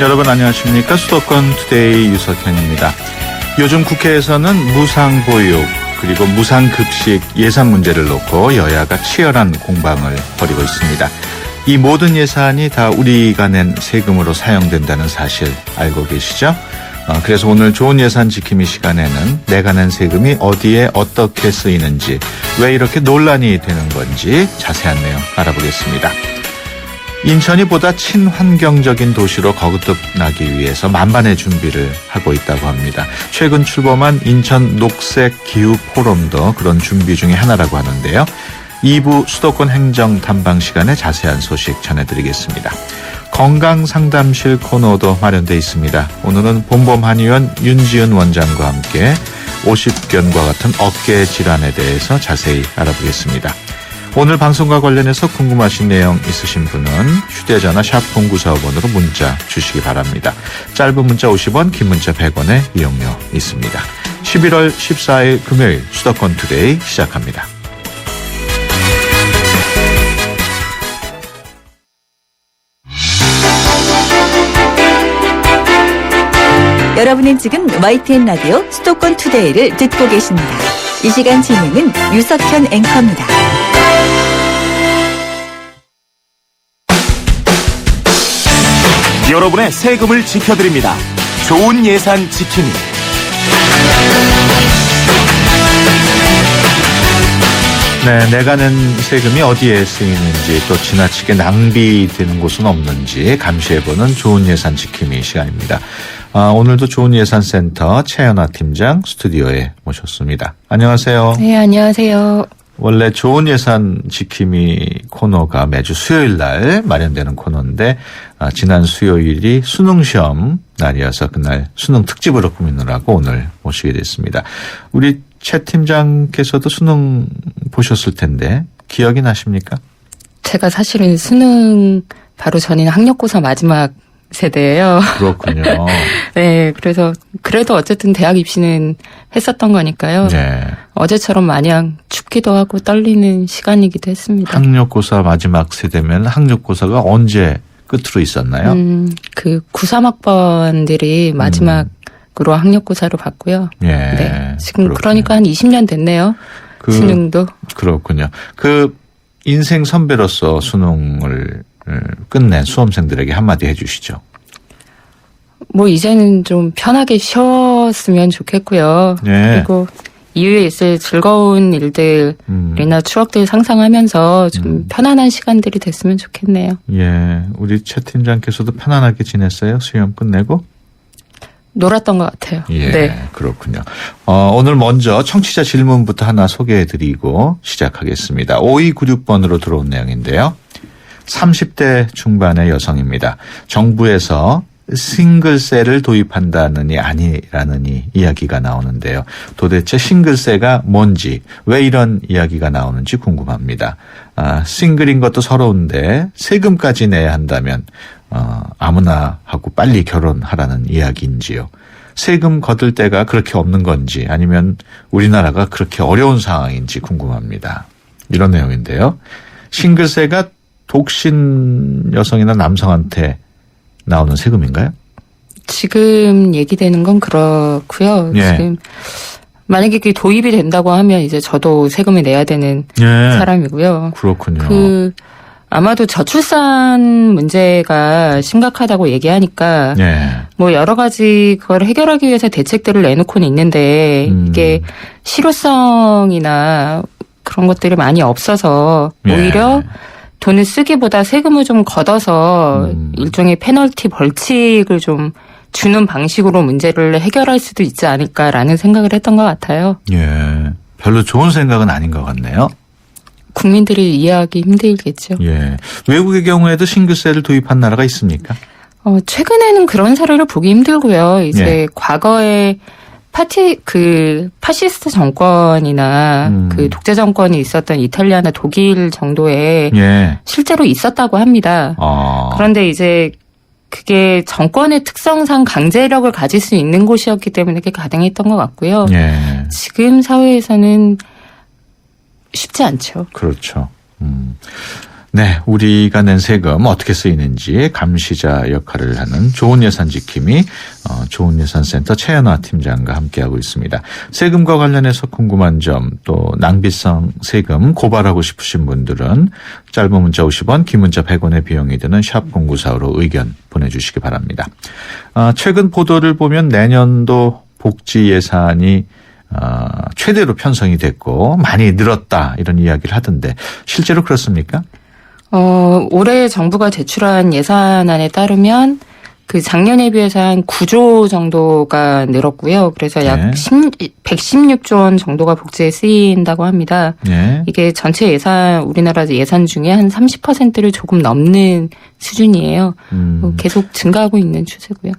여러분 안녕하십니까? 수도권 투데이 유석현입니다. 요즘 국회에서는 무상보육 그리고 무상급식 예산 문제를 놓고 여야가 치열한 공방을 벌이고 있습니다. 이 모든 예산이 다 우리가 낸 세금으로 사용된다는 사실 알고 계시죠? 그래서 오늘 좋은 예산 지킴이 시간에는 내가 낸 세금이 어디에 어떻게 쓰이는지, 왜 이렇게 논란이 되는 건지 자세한 내용 알아보겠습니다. 인천이 보다 친환경적인 도시로 거듭나기 위해서 만반의 준비를 하고 있다고 합니다. 최근 출범한 인천 녹색 기후 포럼도 그런 준비 중에 하나라고 하는데요. 2부 수도권 행정 탐방 시간에 자세한 소식 전해드리겠습니다. 건강상담실 코너도 마련되어 있습니다. 오늘은 본범한의원 윤지은 원장과 함께 50견과 같은 어깨 질환에 대해서 자세히 알아보겠습니다. 오늘 방송과 관련해서 궁금하신 내용 있으신 분은 휴대전화 샵 0945번으로 문자 주시기 바랍니다. 짧은 문자 50원, 긴 문자 100원의 이용료 있습니다. 11월 14일 금요일 수도권 투데이 시작합니다. 여러분은 지금 YTN 라디오 수도권 투데이를 듣고 계십니다. 이 시간 진행은 유석현 앵커입니다. 여러분의 세금을 지켜드립니다. 좋은 예산 지킴이. 네, 내가 낸 세금이 어디에 쓰이는지 또 지나치게 낭비되는 곳은 없는지 감시해보는 좋은 예산 지킴이 시간입니다. 오늘도 좋은 예산센터 최연아 팀장 스튜디오에 모셨습니다. 안녕하세요. 네, 안녕하세요. 원래 좋은 예산 지킴이 코너가 매주 수요일 날 마련되는 코너인데 지난 수요일이 수능시험 날이어서 그날 수능 특집으로 꾸미느라고 오늘 모시게 됐습니다. 우리 최 팀장께서도 수능 보셨을 텐데 기억이 나십니까? 제가 사실은 수능 바로 전인 학력고사 마지막 세대예요. 그렇군요. 네, 그래서 그래도 어쨌든 대학 입시는 했었던 거니까요. 네. 어제처럼 마냥 춥기도 하고 떨리는 시간이기도 했습니다. 학력고사 마지막 세대면 학력고사가 언제 끝으로 있었나요? 그 93학번들이 마지막으로 학력고사로 봤고요. 예. 네, 지금 그렇군요. 그러니까 한 20년 됐네요. 수능도. 그렇군요. 그 인생 선배로서 수능을 끝낸 수험생들에게 한마디 해주시죠. 뭐 이제는 좀 편하게 쉬었으면 좋겠고요. 예. 그리고 이후에 있을 즐거운 일들이나 추억들 상상하면서 좀 편안한 시간들이 됐으면 좋겠네요. 예. 우리 최 팀장께서도 편안하게 지냈어요? 수험 끝내고? 놀았던 것 같아요. 예. 네. 그렇군요. 오늘 먼저 청취자 질문부터 하나 소개해드리고 시작하겠습니다. 5296번으로 들어온 내용인데요. 30대 중반의 여성입니다. 정부에서 싱글세를 도입한다느니 아니라느니 이야기가 나오는데요. 도대체 싱글세가 뭔지, 왜 이런 이야기가 나오는지 궁금합니다. 싱글인 것도 서러운데 세금까지 내야 한다면 아무나 하고 빨리 결혼하라는 이야기인지요. 세금 거둘 데가 그렇게 없는 건지 아니면 우리나라가 그렇게 어려운 상황인지 궁금합니다. 이런 내용인데요. 싱글세가 독신 여성이나 남성한테 나오는 세금인가요? 지금 얘기되는 건 그렇고요. 예. 지금 만약에 그게 도입이 된다고 하면 이제 저도 세금을 내야 되는 예. 사람이고요. 그렇군요. 아마도 저출산 문제가 심각하다고 얘기하니까 예. 뭐 여러 가지 그걸 해결하기 위해서 대책들을 내놓고는 있는데 이게 실효성이나 그런 것들이 많이 없어서 오히려 돈을 쓰기보다 세금을 좀 걷어서 일종의 페널티 벌칙을 좀 주는 방식으로 문제를 해결할 수도 있지 않을까라는 생각을 했던 것 같아요. 예. 별로 좋은 생각은 아닌 것 같네요. 국민들이 이해하기 힘들겠죠. 예. 외국의 경우에도 싱글세를 도입한 나라가 있습니까? 최근에는 그런 사례를 보기 힘들고요. 이제 예. 과거에 파시스트 정권이나 그 독재 정권이 있었던 이탈리아나 독일 정도에 예. 실제로 있었다고 합니다. 그런데 이제 그게 정권의 특성상 강제력을 가질 수 있는 곳이었기 때문에 그게 가능했던 것 같고요. 예. 지금 사회에서는 쉽지 않죠. 그렇죠. 네, 우리가 낸 세금 어떻게 쓰이는지 감시자 역할을 하는 좋은 예산 지킴이 좋은 예산센터 최연화 팀장과 함께하고 있습니다. 세금과 관련해서 궁금한 점 또 낭비성 세금 고발하고 싶으신 분들은 짧은 문자 50원, 긴 문자 100원의 비용이 드는 샵 0945로 의견 보내주시기 바랍니다. 최근 보도를 보면 내년도 복지 예산이 최대로 편성이 됐고 많이 늘었다 이런 이야기를 하던데 실제로 그렇습니까? 올해 정부가 제출한 예산안에 따르면 그 작년에 비해서 한 9조 정도가 늘었고요. 그래서 약 네. 116조 원 정도가 복지에 쓰인다고 합니다. 네. 이게 전체 예산, 우리나라 예산 중에 한 30%를 조금 넘는 수준이에요. 계속 증가하고 있는 추세고요.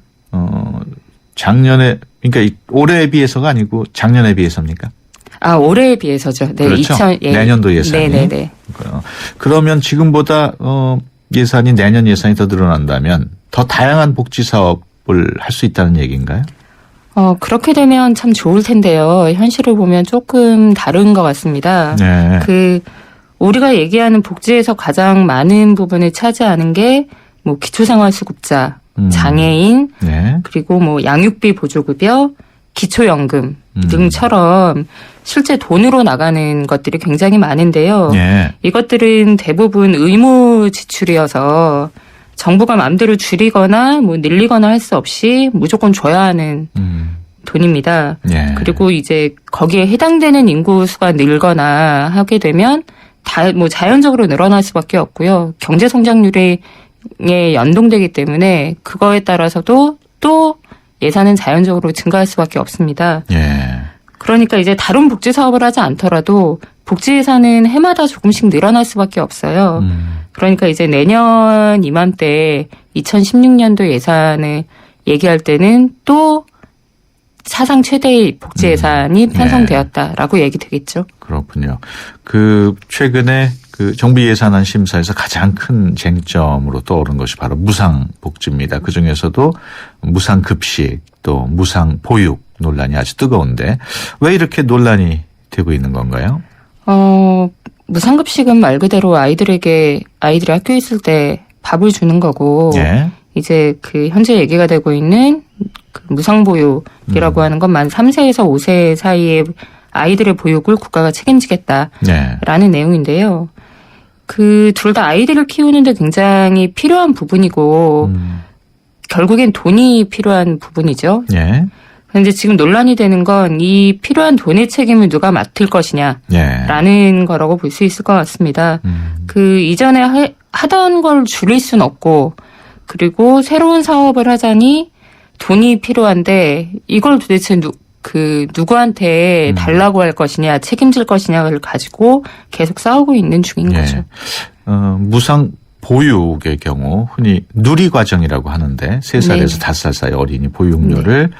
작년에 그러니까 올해에 비해서가 아니고 작년에 비해서입니까? 올해에 비해서죠. 네, 그렇죠. 내년도 예산이. 네네네. 그러면 지금보다 예산이 내년 예산이 더 늘어난다면 더 다양한 복지 사업을 할 수 있다는 얘기인가요? 그렇게 되면 참 좋을 텐데요. 현실을 보면 조금 다른 것 같습니다. 네. 우리가 얘기하는 복지에서 가장 많은 부분을 차지하는 게 뭐 기초생활수급자, 장애인, 네. 그리고 뭐 양육비 보조급여, 기초연금 등처럼 실제 돈으로 나가는 것들이 굉장히 많은데요. 네. 이것들은 대부분 의무 지출이어서 정부가 마음대로 줄이거나 뭐 늘리거나 할 수 없이 무조건 줘야 하는 돈입니다. 네. 그리고 이제 거기에 해당되는 인구 수가 늘거나 하게 되면 뭐 자연적으로 늘어날 수밖에 없고요. 경제 성장률에 연동되기 때문에 그거에 따라서도 또 예산은 자연적으로 증가할 수밖에 없습니다. 예. 그러니까 이제 다른 복지 사업을 하지 않더라도 복지 예산은 해마다 조금씩 늘어날 수밖에 없어요. 그러니까 이제 내년 이맘때 2016년도 예산을 얘기할 때는 또 사상 최대의 복지 예산이 편성되었다라고 얘기 되겠죠. 그렇군요. 최근에 정부 예산안 심사에서 가장 큰 쟁점으로 떠오른 것이 바로 무상복지입니다. 그중에서도 무상급식 또 무상보육 논란이 아주 뜨거운데 왜 이렇게 논란이 되고 있는 건가요? 무상급식은 말 그대로 아이들이 학교에 있을 때 밥을 주는 거고 예. 이제 현재 얘기가 되고 있는 무상보육이라고 하는 건 만 3세에서 5세 사이의 아이들의 보육을 국가가 책임지겠다라는 내용인데요. 둘 다 아이들을 키우는데 굉장히 필요한 부분이고 결국엔 돈이 필요한 부분이죠. 예. 그런데 지금 논란이 되는 건 이 필요한 돈의 책임을 누가 맡을 것이냐라는 거라고 볼 수 있을 것 같습니다. 이전에 하던 걸 줄일 순 없고 그리고 새로운 사업을 하자니 돈이 필요한데 이걸 도대체 누구한테 달라고 할 것이냐 책임질 것이냐를 가지고 계속 싸우고 있는 중인 거죠. 무상 보육의 경우 흔히 누리과정이라고 하는데 3살에서 5살 사이 어린이 보육료를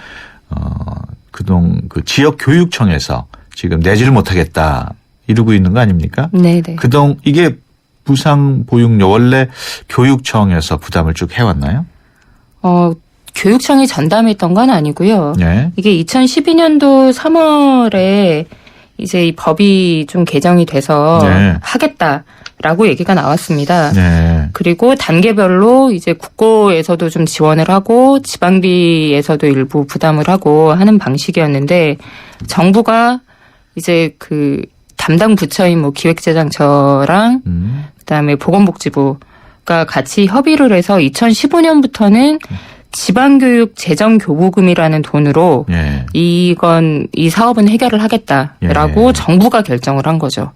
지역 교육청에서 지금 내지를 못하겠다 이러고 있는 거 아닙니까? 네네. 이게 무상 보육료 원래 교육청에서 부담을 쭉 해왔나요? 교육청이 전담했던 건 아니고요. 네. 이게 2012년도 3월에 이제 이 법이 좀 개정이 돼서 하겠다라고 얘기가 나왔습니다. 네. 그리고 단계별로 이제 국고에서도 좀 지원을 하고 지방비에서도 일부 부담을 하고 하는 방식이었는데 정부가 이제 담당 부처인 뭐 기획재정처랑 그다음에 보건복지부가 같이 협의를 해서 2015년부터는 지방교육 재정교부금이라는 돈으로 이 사업은 해결을 하겠다라고 정부가 결정을 한 거죠.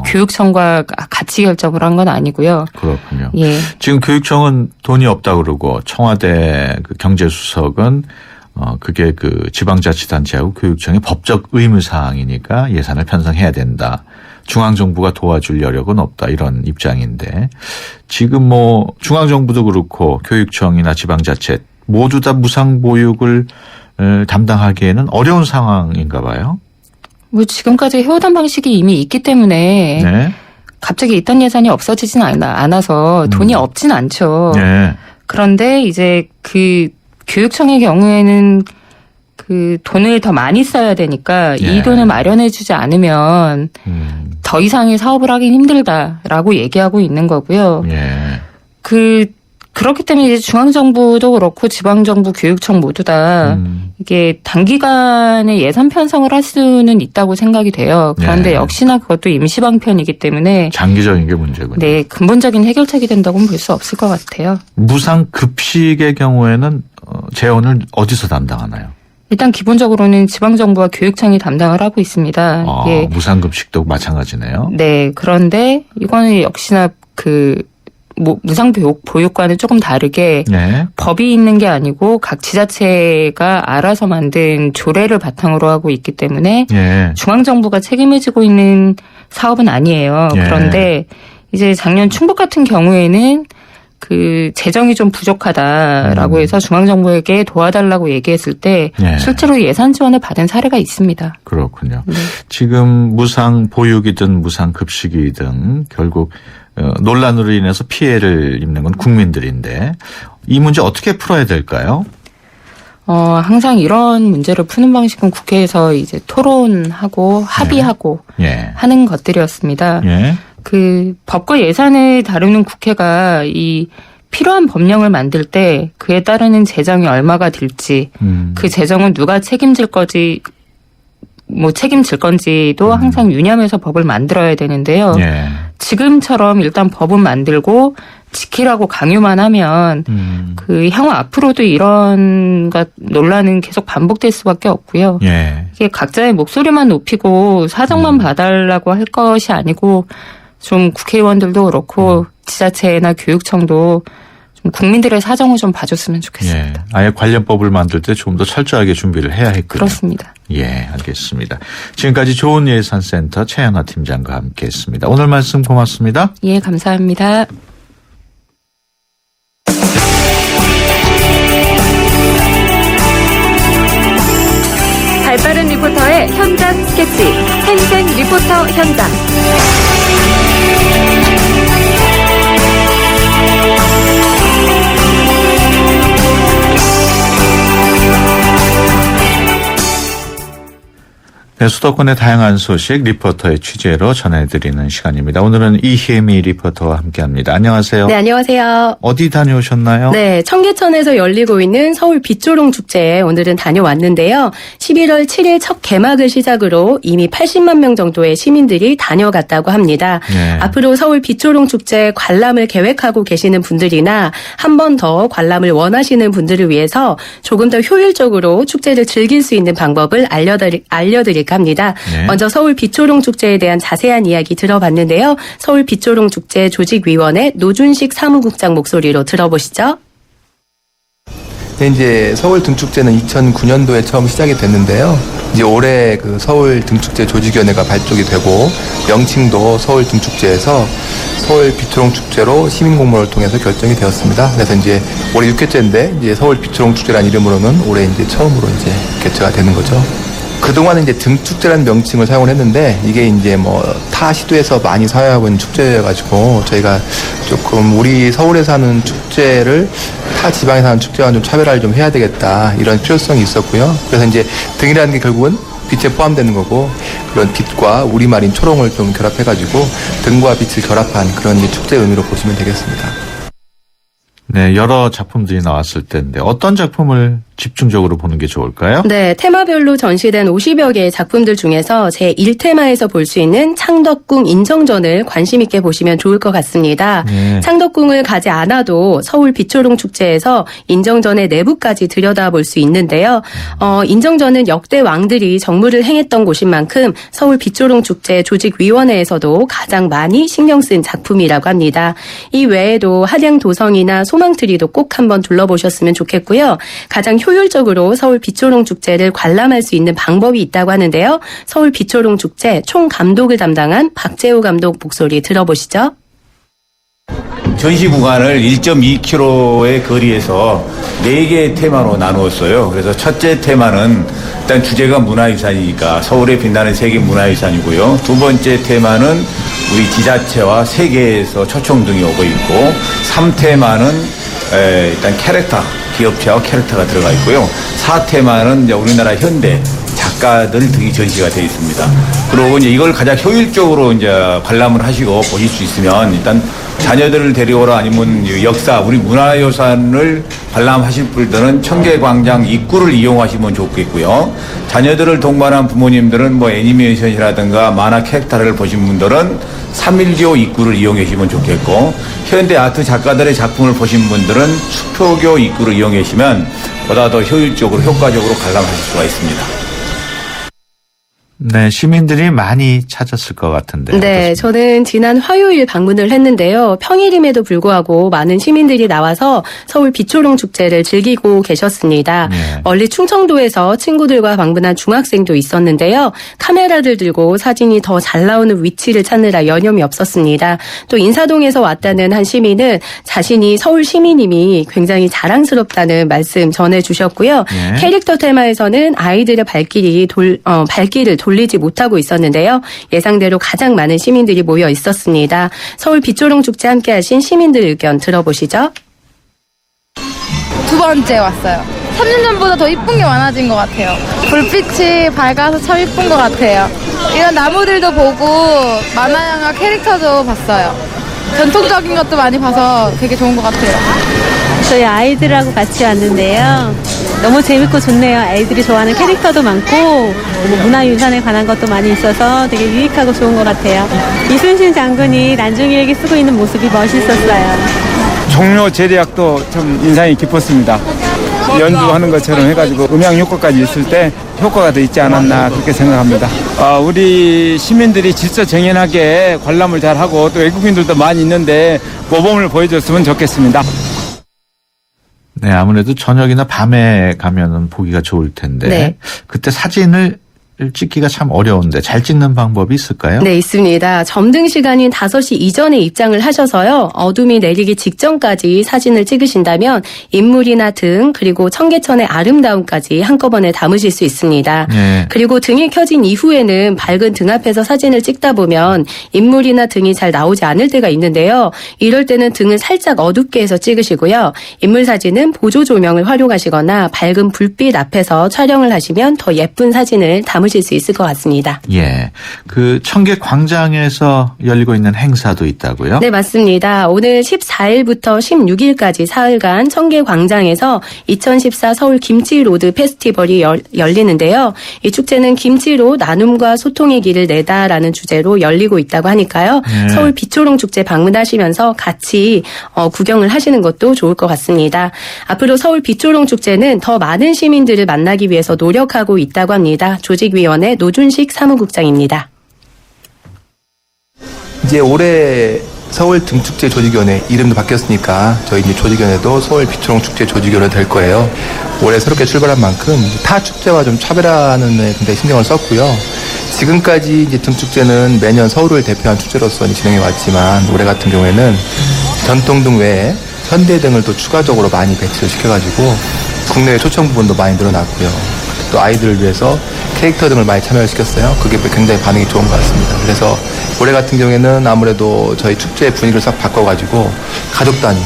교육청과 같이 결정을 한 건 아니고요. 그렇군요. 예. 지금 교육청은 돈이 없다 그러고 청와대 경제수석은 그게 지방자치단체하고 교육청의 법적 의무사항이니까 예산을 편성해야 된다. 중앙정부가 도와줄 여력은 없다 이런 입장인데 지금 중앙정부도 그렇고 교육청이나 지방자치 모두 다 무상보육을 담당하기에는 어려운 상황인가 봐요. 지금까지 해오던 방식이 이미 있기 때문에 갑자기 있던 예산이 없어지진 않아서 돈이 없진 않죠. 그런데 이제 교육청의 경우에는 돈을 더 많이 써야 되니까 이 돈을 마련해주지 않으면 더 이상의 사업을 하긴 힘들다라고 얘기하고 있는 거고요. 예. 그렇기 때문에 이제 중앙정부도 그렇고 지방정부 교육청 모두 다 이게 단기간에 예산 편성을 할 수는 있다고 생각이 돼요. 그런데 네. 역시나 그것도 임시방편이기 때문에 장기적인 게 문제군요. 네, 근본적인 해결책이 된다고는 볼 수 없을 것 같아요. 무상 급식의 경우에는 재원을 어디서 담당하나요? 일단 기본적으로는 지방정부와 교육청이 담당을 하고 있습니다. 이게 무상 급식도 마찬가지네요. 네, 그런데 이거는 역시나 무상 보육과는 조금 다르게 네. 법이 있는 게 아니고 각 지자체가 알아서 만든 조례를 바탕으로 하고 있기 때문에 예. 중앙정부가 책임을 지고 있는 사업은 아니에요. 예. 그런데 이제 작년 충북 같은 경우에는 재정이 좀 부족하다라고 해서 중앙정부에게 도와달라고 얘기했을 때 예. 실제로 예산 지원을 받은 사례가 있습니다. 그렇군요. 네. 지금 무상 보육이든 무상 급식이든 결국 논란으로 인해서 피해를 입는 건 국민들인데 이 문제 어떻게 풀어야 될까요? 항상 이런 문제를 푸는 방식은 국회에서 이제 토론하고 합의하고 예. 하는 것들이었습니다. 예. 법과 예산을 다루는 국회가 이 필요한 법령을 만들 때 그에 따르는 재정이 얼마가 들지, 그 재정은 누가 책임질 건지도 항상 유념해서 법을 만들어야 되는데요. 예. 지금처럼 일단 법은 만들고 지키라고 강요만 하면 향후 앞으로도 이런 논란은 계속 반복될 수밖에 없고요. 예. 이게 각자의 목소리만 높이고 사정만 봐달라고 할 것이 아니고 좀 국회의원들도 그렇고 지자체나 교육청도 좀 국민들의 사정을 좀 봐줬으면 좋겠습니다. 예. 아예 관련법을 만들 때 조금 더 철저하게 준비를 해야 했군요. 그렇습니다. 예, 알겠습니다. 지금까지 좋은예산센터 최연아 팀장과 함께했습니다. 오늘 말씀 고맙습니다. 예, 감사합니다. 발빠른 리포터의 현장 스케치, 생생 리포터 현장. 네, 수도권의 다양한 소식 리포터의 취재로 전해드리는 시간입니다. 오늘은 이혜미 리포터와 함께합니다. 안녕하세요. 네, 안녕하세요. 어디 다녀오셨나요? 네, 청계천에서 열리고 있는 서울 빛조롱 축제에 오늘은 다녀왔는데요. 11월 7일 첫 개막을 시작으로 이미 80만 명 정도의 시민들이 다녀갔다고 합니다. 네. 앞으로 서울 빛조롱 축제 관람을 계획하고 계시는 분들이나 한 번 더 관람을 원하시는 분들을 위해서 조금 더 효율적으로 축제를 즐길 수 있는 방법을 알려드릴까 합니다. 네. 먼저 서울 빛조롱 축제에 대한 자세한 이야기 들어봤는데요. 서울 빛조롱 축제 조직위원회 노준식 사무국장 목소리로 들어보시죠. 네, 이제 서울 등축제는 2009년도에 처음 시작이 됐는데요. 이제 올해 그 서울 등축제 조직위원회가 발족이 되고 명칭도 서울 등축제에서 서울 빛조롱 축제로 시민공모를 통해서 결정이 되었습니다. 그래서 이제 올해 6회째인데 이제 서울 빛조롱 축제라는 이름으로는 올해 이제 처음으로 이제 개최가 되는 거죠. 그동안은 이제 등축제라는 명칭을 사용을 했는데 이게 이제 타 시도에서 많이 사용하고 있는 축제여가지고 저희가 조금 우리 서울에서 하는 축제를 타 지방에서 하는 축제와 좀 차별화를 좀 해야 되겠다 이런 필요성이 있었고요. 그래서 이제 등이라는 게 결국은 빛에 포함되는 거고 그런 빛과 우리말인 초롱을 좀 결합해가지고 등과 빛을 결합한 그런 이제 축제 의미로 보시면 되겠습니다. 네, 여러 작품들이 나왔을 텐데 어떤 작품을 집중적으로 보는 게 좋을까요? 네, 테마별로 전시된 50여 개의 작품들 중에서 제1테마에서 볼 수 있는 창덕궁 인정전을 관심 있게 보시면 좋을 것 같습니다. 네. 창덕궁을 가지 않아도 서울 빛조롱 축제에서 인정전의 내부까지 들여다볼 수 있는데요. 인정전은 역대 왕들이 정무를 행했던 곳인 만큼 서울 빛조롱 축제 조직위원회에서도 가장 많이 신경 쓴 작품이라고 합니다. 이 외에도 한양 도성이나 소망트리도 꼭 한번 둘러보셨으면 좋겠고요. 가장 효율적으로 서울 빛조롱 축제를 관람할 수 있는 방법이 있다고 하는데요. 서울 빛조롱 축제 총 감독을 담당한 박재호 감독 목소리 들어보시죠. 전시 구간을 1.2km의 거리에서 4개의 테마로 나누었어요. 그래서 첫째 테마는 일단 주제가 문화유산이니까 서울에 빛나는 세계 문화유산이고요. 두 번째 테마는 우리 지자체와 세계에서 초청등이 오고 있고 3테마는 일단 캐릭터, 기업체와 캐릭터가 들어가 있고요. 4테마는 이제 우리나라 현대 작가들 등이 전시가 되어 있습니다. 그리고 이제 이걸 가장 효율적으로 이제 관람을 하시고 보실 수 있으면 일단 자녀들을 데려오라 아니면 역사, 우리 문화유산을 관람하실 분들은 청계광장 입구를 이용하시면 좋겠고요. 자녀들을 동반한 부모님들은 뭐 애니메이션이라든가 만화 캐릭터를 보신 분들은 3.1교 입구를 이용하시면 좋겠고, 현대 아트 작가들의 작품을 보신 분들은 수표교 입구를 이용하시면 보다 더 효율적으로 효과적으로 관람하실 수가 있습니다. 네, 시민들이 많이 찾았을 것 같은데. 네, 어떻습니까? 저는 지난 화요일 방문을 했는데요. 평일임에도 불구하고 많은 시민들이 나와서 서울 비초롱 축제를 즐기고 계셨습니다. 네. 멀리 충청도에서 친구들과 방문한 중학생도 있었는데요. 카메라를 들고 사진이 더 잘 나오는 위치를 찾느라 여념이 없었습니다. 또 인사동에서 왔다는 한 시민은 자신이 서울 시민임이 굉장히 자랑스럽다는 말씀 전해주셨고요. 네. 캐릭터 테마에서는 아이들의 발길을 돌리지 못하고 있었는데요. 예상대로 가장 많은 시민들이 모여 있었습니다. 서울 비초롱 축제 함께 하신 시민들 의견 들어보시죠. 두 번째 왔어요. 3년 전보다 더 이쁜 게 많아진 것 같아요. 불빛이 밝아서 참 이쁜 것 같아요. 이런 나무들도 보고 만화영화 캐릭터도 봤어요. 전통적인 것도 많이 봐서 되게 좋은 것 같아요. 저희 아이들하고 같이 왔는데요. 너무 재밌고 좋네요. 아이들이 좋아하는 캐릭터도 많고 문화유산에 관한 것도 많이 있어서 되게 유익하고 좋은 것 같아요. 이순신 장군이 난중일기 쓰고 있는 모습이 멋있었어요. 종료 제대약도 좀 인상이 깊었습니다. 연주하는 것처럼 해가지고 음향 효과까지 있을 때 효과가 더 있지 않았나 그렇게 생각합니다. 우리 시민들이 질서정연하게 관람을 잘하고 또 외국인들도 많이 있는데 모범을 보여줬으면 좋겠습니다. 네, 아무래도 저녁이나 밤에 가면은 보기가 좋을 텐데. 네. 그때 사진을 찍기가 참 어려운데 잘 찍는 방법이 있을까요? 네, 있습니다. 점등 시간인 5시 이전에 입장을 하셔서요. 어둠이 내리기 직전까지 사진을 찍으신다면 인물이나 등 그리고 청계천의 아름다움까지 한꺼번에 담으실 수 있습니다. 네. 그리고 등이 켜진 이후에는 밝은 등 앞에서 사진을 찍다 보면 인물이나 등이 잘 나오지 않을 때가 있는데요. 이럴 때는 등을 살짝 어둡게 해서 찍으시고요. 인물 사진은 보조 조명을 활용하시거나 밝은 불빛 앞에서 촬영을 하시면 더 예쁜 사진을 담으실 수 있을 것 같습니다. 예. 그 청계광장에서 열리고 있는 행사도 있다고요? 네, 맞습니다. 오늘 14일부터 16일까지 사흘간 청계광장에서 2014 서울 김치로드 페스티벌이 열리는데요. 이 축제는 김치로 나눔과 소통의 길을 내다라는 주제로 열리고 있다고 하니까요. 네. 서울 비초롱 축제 방문하시면서 같이 구경을 하시는 것도 좋을 것 같습니다. 앞으로 서울 비초롱 축제는 더 많은 시민들을 만나기 위해서 노력하고 있다고 합니다. 조직위원회 노준식 사무국장입니다. 이제 올해 서울 등축제 조직위원회 이름도 바뀌었으니까 저희 이제 조직위원회도 서울 비초롱 축제 조직위원회 될 거예요. 올해 새롭게 출발한 만큼 타 축제와 좀 차별화하는 데 굉장히 신경을 썼고요. 지금까지 이제 등축제는 매년 서울을 대표한 축제로서 진행해 왔지만 올해 같은 경우에는 전통등 외에 현대등을 또 추가적으로 많이 배치를 시켜가지고 국내외 초청 부분도 많이 늘어났고요. 또 아이들을 위해서 캐릭터 등을 많이 참여를 시켰어요. 그게 굉장히 반응이 좋은 것 같습니다. 그래서 올해 같은 경우에는 아무래도 저희 축제 분위기를 싹 바꿔가지고 가족 단위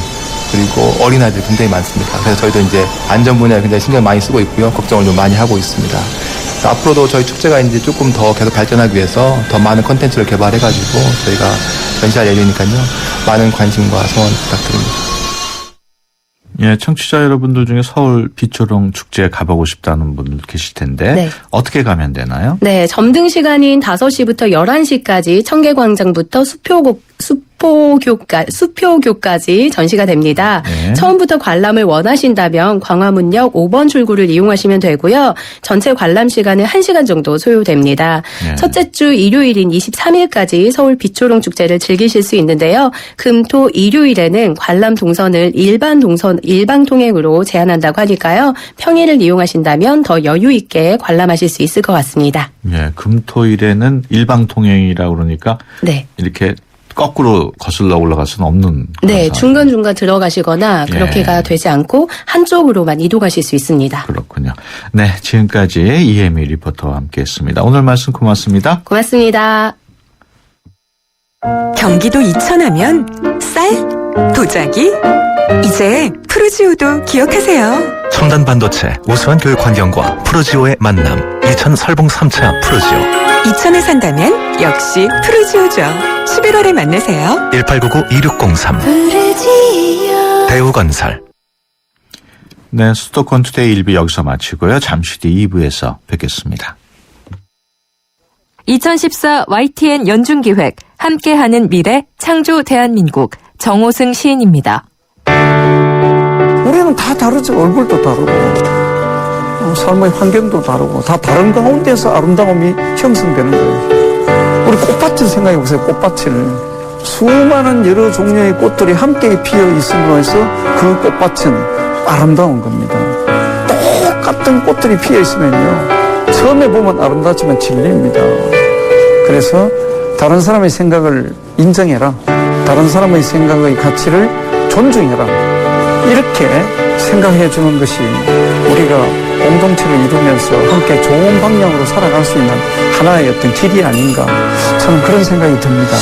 그리고 어린아이들 굉장히 많습니다. 그래서 저희도 이제 안전 분야에 굉장히 신경 많이 쓰고 있고요. 걱정을 좀 많이 하고 있습니다. 앞으로도 저희 축제가 이제 조금 더 계속 발전하기 위해서 더 많은 콘텐츠를 개발해가지고 저희가 전시할 예정이니까요. 많은 관심과 성원 부탁드립니다. 예, 청취자 여러분들 중에 서울 비초롱 축제에 가보고 싶다는 분들 계실 텐데 네. 어떻게 가면 되나요? 네, 점등 시간인 5시부터 11시까지 청계광장부터 수표교까지 전시가 됩니다. 네. 처음부터 관람을 원하신다면 광화문역 5번 출구를 이용하시면 되고요. 전체 관람 시간은 1시간 정도 소요됩니다. 네. 첫째 주 일요일인 23일까지 서울 비초롱 축제를 즐기실 수 있는데요. 금, 토, 일요일에는 관람 동선을 일반 통행으로 제한한다고 하니까요. 평일을 이용하신다면 더 여유 있게 관람하실 수 있을 것 같습니다. 예, 금토일에는 일방 통행이라고 그러니까 네. 이렇게 거꾸로 거슬러 올라갈 수는 없는 그런 네, 상황. 중간중간 들어가시거나 그렇게가 되지 않고 한쪽으로만 이동하실 수 있습니다. 그렇군요. 네, 지금까지 이혜미 리포터와 함께했습니다. 오늘 말씀 고맙습니다. 고맙습니다. 경기도 이천하면 쌀, 도자기, 이제 프루지오도 기억하세요. 첨단 반도체, 우수한 교육 환경과 프루지오의 만남. 이천 설봉 3차 프루지오. 이천에 산다면 역시 프루지오죠. 11월에 만나세요. 1899-2603. 대우건설. 네, 수도권 투데이 1부 여기서 마치고요. 잠시 뒤 2부에서 뵙겠습니다. 2014 YTN 연중기획 함께하는 미래 창조 대한민국 정호승 시인입니다. 우리는 다 다르죠. 얼굴도 다르고 삶의 환경도 다르고 다 다른 가운데서 아름다움이 형성되는 거예요. 우리 꽃밭을 생각해 보세요. 꽃밭을 수많은 여러 종류의 꽃들이 함께 피어 있음으로 해서 그 꽃밭은 아름다운 겁니다. 똑같은 꽃들이 피어 있으면요, 처음에 보면 아름답지만 질립니다. 그래서 다른 사람의 생각을 인정해라, 다른 사람의 생각의 가치를 존중해라, 이렇게 생각해 주는 것이 우리가 공동체를 이루면서 함께 좋은 방향으로 살아갈 수 있는 하나의 어떤 길이 아닌가, 저는 그런 생각이 듭니다.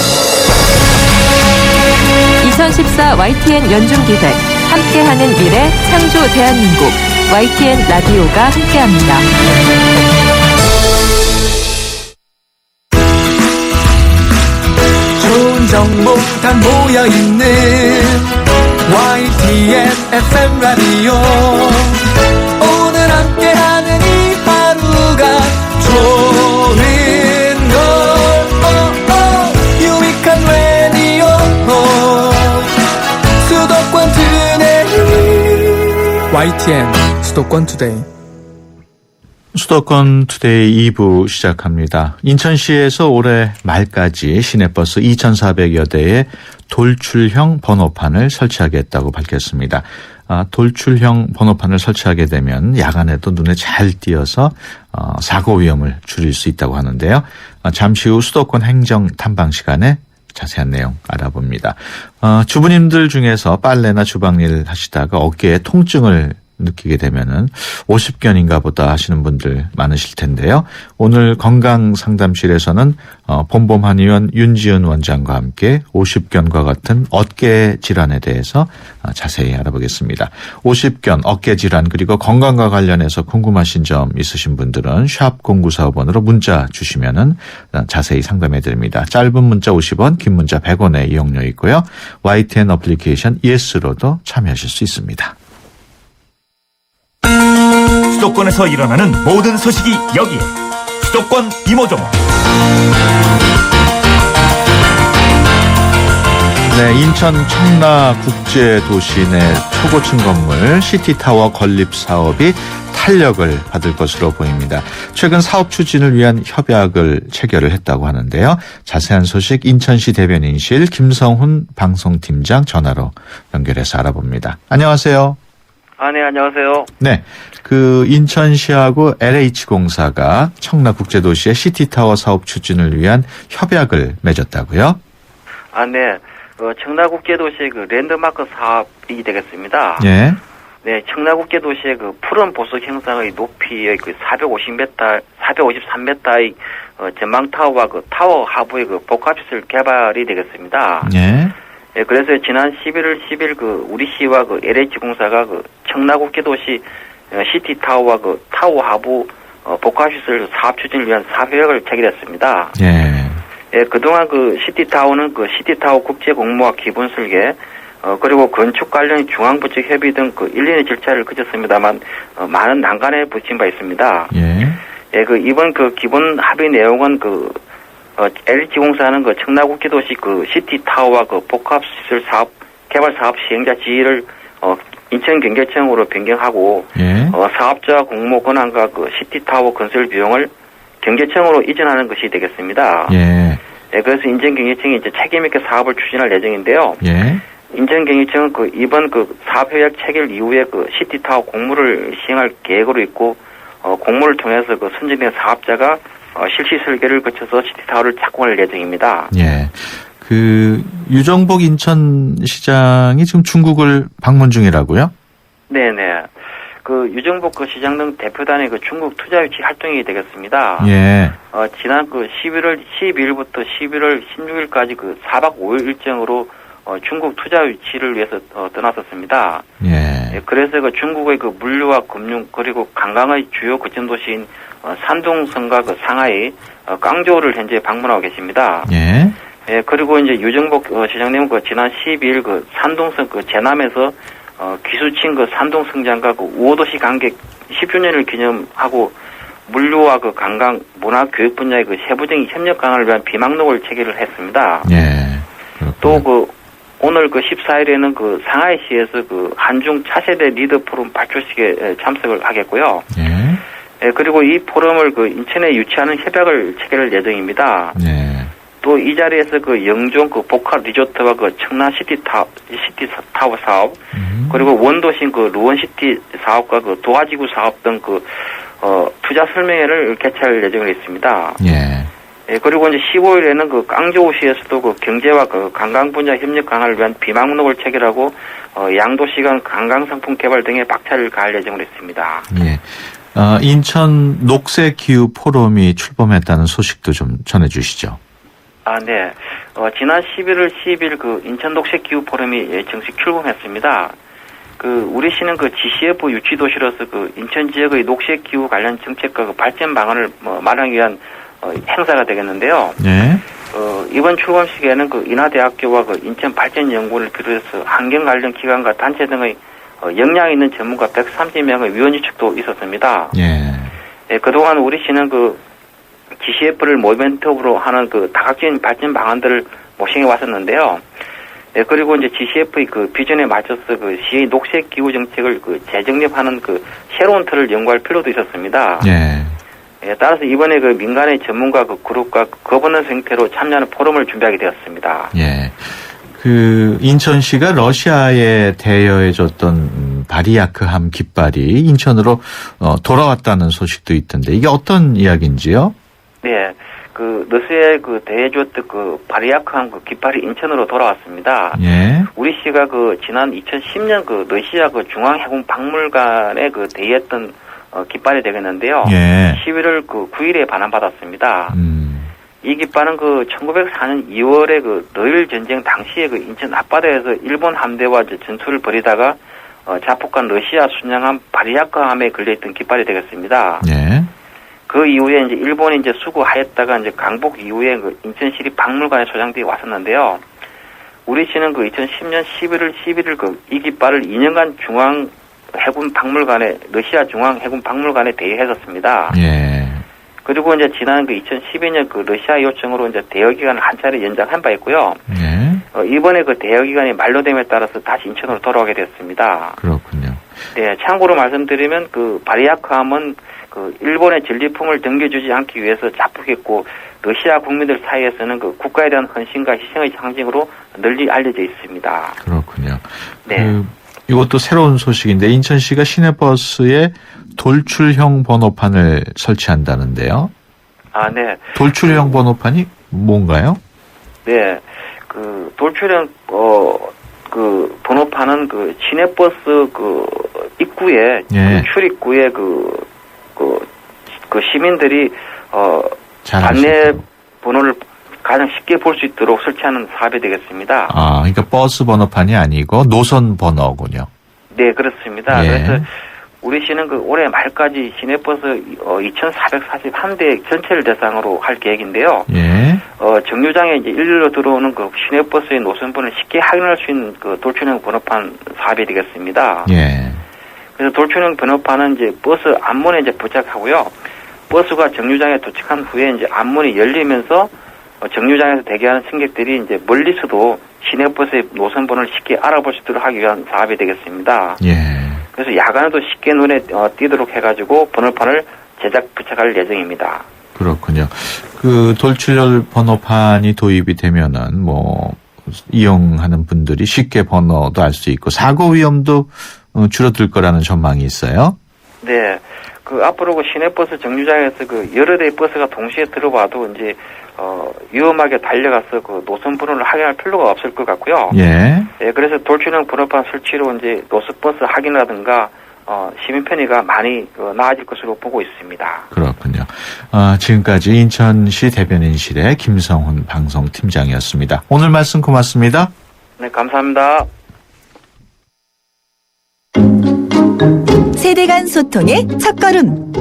2014 YTN 연중기획 함께하는 미래 창조 대한민국 YTN 라디오가 함께합니다. 좋은 정보 다 모여있는 YTN FM 라디오. 오늘 함께하는 이 하루가 좋은 걸 유익한 라디오 수도권 투데이. YTN 수도권 투데이. 수도권 투데이 2부 시작합니다. 인천시에서 올해 말까지 시내버스 2,400여 대의 돌출형 번호판을 설치하겠다고 밝혔습니다. 돌출형 번호판을 설치하게 되면 야간에도 눈에 잘 띄어서 사고 위험을 줄일 수 있다고 하는데요. 잠시 후 수도권 행정 탐방 시간에 자세한 내용 알아봅니다. 주부님들 중에서 빨래나 주방일 하시다가 어깨에 통증을 느끼게 되면은 50견인가 보다 하시는 분들 많으실 텐데요. 오늘 건강상담실에서는 봄봄 한의원 윤지은 원장과 함께 50견과 같은 어깨 질환에 대해서 자세히 알아보겠습니다. 50견, 어깨 질환 그리고 건강과 관련해서 궁금하신 점 있으신 분들은 샵 0945번으로 문자 주시면은 자세히 상담해 드립니다. 짧은 문자 50원, 긴 문자 100원의 이용료 있고요. YTN 어플리케이션 ES로도 참여하실 수 있습니다. 수도권에서 일어나는 모든 소식이 여기에. 수도권 이모저모. 네, 인천 청라국제도시 내 초고층 건물 시티타워 건립 사업이 탄력을 받을 것으로 보입니다. 최근 사업 추진을 위한 협약을 체결을 했다고 하는데요. 자세한 소식 인천시 대변인실 김성훈 방송팀장 전화로 연결해서 알아봅니다. 안녕하세요. 네, 안녕하세요. 네, 그 인천시하고 LH공사가 청라국제도시의 시티타워 사업 추진을 위한 협약을 맺었다고요? 네. 청라국제도시의 그 랜드마크 사업이 되겠습니다. 예. 네, 청라국제도시의 그 푸른 보석 형상의 높이의 그 453m의 전망타워와 그 타워 하부의 그 복합시설 개발이 되겠습니다. 예. 네, 그래서 지난 11월 10일 그 우리 시와 그 LH공사가 그 청라국제도시 시티타워와 그 타워 하부 복합시설 사업 추진을 위한 사업협약을 체결했습니다. 예. 예, 그동안 그 시티타워는 그 시티타워 국제공모와 기본설계, 그리고 건축 관련 중앙부처 협의 등 그 일련의 절차를 거쳤습니다만, 많은 난관에 부딪힌 바 있습니다. 예. 예, 그 이번 그 기본 합의 내용은 LG공사는 그 청라국제도시 그 시티타워와 그 복합시설 사업, 개발 사업 시행자 지위를, 인천경제청으로 변경하고, 예. 사업자 공모 권한과 그 시티타워 건설 비용을 경제청으로 이전하는 것이 되겠습니다. 예. 네, 그래서 인천경제청이 이제 책임있게 사업을 추진할 예정인데요. 예. 인천경제청은 그 이번 그 사업협약 체결 이후에 그 시티타워 공모를 시행할 계획으로 있고, 공모를 통해서 그 선정된 사업자가 실시 설계를 거쳐서 시티타워를 착공할 예정입니다. 예. 그 유정복 인천시장이 지금 중국을 방문 중이라고요? 네네. 그 유정복 그 시장 등 대표단의 그 중국 투자 유치 활동이 되겠습니다. 예. 지난 그 11월 12일부터 11월 16일까지 그 4박 5일 일정으로 중국 투자 유치를 위해서 떠났었습니다. 예. 그래서 그 중국의 그 물류와 금융 그리고 관광의 주요 거점 도시인 산둥성과 그 상하이, 깡조를 현재 방문하고 계십니다. 예. 예, 그리고 이제 유정복 시장님은 그 지난 12일 그 산둥성 그 제남에서 기수친 그 산둥성장과 그 우호도시 관계 10주년을 기념하고 물류와 그 관광, 문화, 교육 분야의 그 세부적인 협력 강화를 위한 비망록을 체결을 했습니다. 예. 또 그 오늘 그 14일에는 그 상하이시에서 그 한중 차세대 리더 포럼 발표식에 참석을 하겠고요. 예. 예, 그리고 이 포럼을 그 인천에 유치하는 협약을 체결할 예정입니다. 예. 또 이 자리에서 그 영종 그 복합 리조트와 그 청라 시티 타워 사업, 그리고 원도심 그 루원시티 사업과 그 도화지구 사업 등 그 투자 설명회를 개최할 예정을 있습니다. 예. 예, 그리고 이제 15일에는 그 깡저우시에서도 그 경제와 그 관광 분야 협력 강화를 위한 비망록을 체결하고 양도시간 관광 상품 개발 등에 박차를 가할 예정으로 있습니다. 예. 인천 녹색기후 포럼이 출범했다는 소식도 좀 전해주시죠. 아, 네. 지난 11월 10일 그 인천 녹색기후 포럼이 정식 출범했습니다. 그 우리시는 그 GCF 유치 도시로서 그 인천 지역의 녹색기후 관련 정책과 그 발전 방안을 마련하기 위한 행사가 되겠는데요. 네. 이번 출범식에는 그 인하대학교와 그 인천발전연구원을 비롯해서 환경 관련 기관과 단체 등의 역량 있는 전문가 130명의 위원 유축도 있었습니다. 예. 그동안 우리시는 그 GCF를 모멘텀으로 하는 그 다각적인 발전 방안들을 모색해 왔었는데요. 예, 그리고 이제 GCF의 그 비전에 맞춰서 그 시의 녹색 기후 정책을 그 재정립하는 그 새로운 틀을 연구할 필요도 있었습니다. 예. 예, 따라서 이번에 그 민간의 전문가 그 그룹과 거버넌스 형태로 참여하는 포럼을 준비하게 되었습니다. 예. 그 인천시가 러시아에 대여해줬던 바리아크함 깃발이 인천으로 돌아왔다는 소식도 있던데 이게 어떤 이야기인지요? 네. 그 러시아에 그 대여줬던 그 바리아크함 그 깃발이 인천으로 돌아왔습니다. 예. 우리 시가 그 지난 2010년 그 러시아 그 중앙해군 박물관에 그 대여했던 깃발이 되겠는데요. 예. 11월 그 9일에 반환받았습니다. 이 깃발은 그 1904년 2월에 그 러일 전쟁 당시에 그 인천 앞바다에서 일본 함대와 전투를 벌이다가 자폭한 러시아 순양함 바리아크함에 걸려있던 깃발이 되겠습니다. 예. 그 이후에 이제 일본이 이제 수구하였다가 이제 강복 이후에 그 인천시립 박물관에 소장되어 왔었는데요. 우리 시는 그 2010년 11월 11일 그 이 깃발을 2년간 중앙 해군 박물관에 러시아 중앙 해군 박물관에 대여했었습니다. 예. 그리고 이제 지난 그 2012년 그 러시아 요청으로 이제 대여 기간을 한 차례 연장한 바 있고요. 예. 이번에 그 대여 기간이 만료됨에 따라서 다시 인천으로 돌아오게 됐습니다. 그렇군요. 네, 참고로 말씀드리면 그 바리아크함은 그 일본의 전리품을 넘겨주지 않기 위해서 자폭했고 러시아 국민들 사이에서는 그 국가에 대한 헌신과 희생의 상징으로 널리 알려져 있습니다. 그렇군요. 네. 이것도 새로운 소식인데 인천시가 시내버스에 돌출형 번호판을 설치한다는데요. 아, 네. 돌출형 번호판이 뭔가요? 네. 그 돌출형 그 번호판은 그 시내버스 그 입구에 예. 그 출입구에 그 시민들이 안내 번호를 가장 쉽게 볼 수 있도록 설치하는 사업이 되겠습니다. 아, 그러니까 버스 번호판이 아니고 노선 번호군요. 네, 그렇습니다. 예. 그래서 우리 시는 그 올해 말까지 시내버스 2,441대 전체를 대상으로 할 계획인데요. 예. 정류장에 이제 일렬로 들어오는 그 시내버스의 노선번호를 쉽게 확인할 수 있는 그 돌출형 번호판 사업이 되겠습니다. 예. 그래서 돌출형 번호판은 이제 버스 앞문에 이제 부착하고요. 버스가 정류장에 도착한 후에 이제 앞문이 열리면서 정류장에서 대기하는 승객들이 이제 멀리서도 시내버스의 노선번호를 쉽게 알아볼 수 있도록 하기 위한 사업이 되겠습니다. 예. 그래서 야간에도 쉽게 눈에 띄도록 해가지고 번호판을 제작 부착할 예정입니다. 그렇군요. 그 돌출형 번호판이 도입이 되면은 뭐 이용하는 분들이 쉽게 번호도 알 수 있고 사고 위험도 줄어들 거라는 전망이 있어요. 네. 그 앞으로 그 시내버스 정류장에서 그 여러 대의 버스가 동시에 들어와도 이제 위험하게 달려가서 그 노선 번호를 확인할 필요가 없을 것 같고요. 예. 예, 그래서 돌출형 번호판 설치로 이제 노선버스 확인이라든가 시민 편의가 많이 나아질 것으로 보고 있습니다. 그렇군요. 지금까지 인천시 대변인실의 김성훈 방송팀장이었습니다. 오늘 말씀 고맙습니다. 네, 감사합니다. 세대 간 소통의 첫걸음.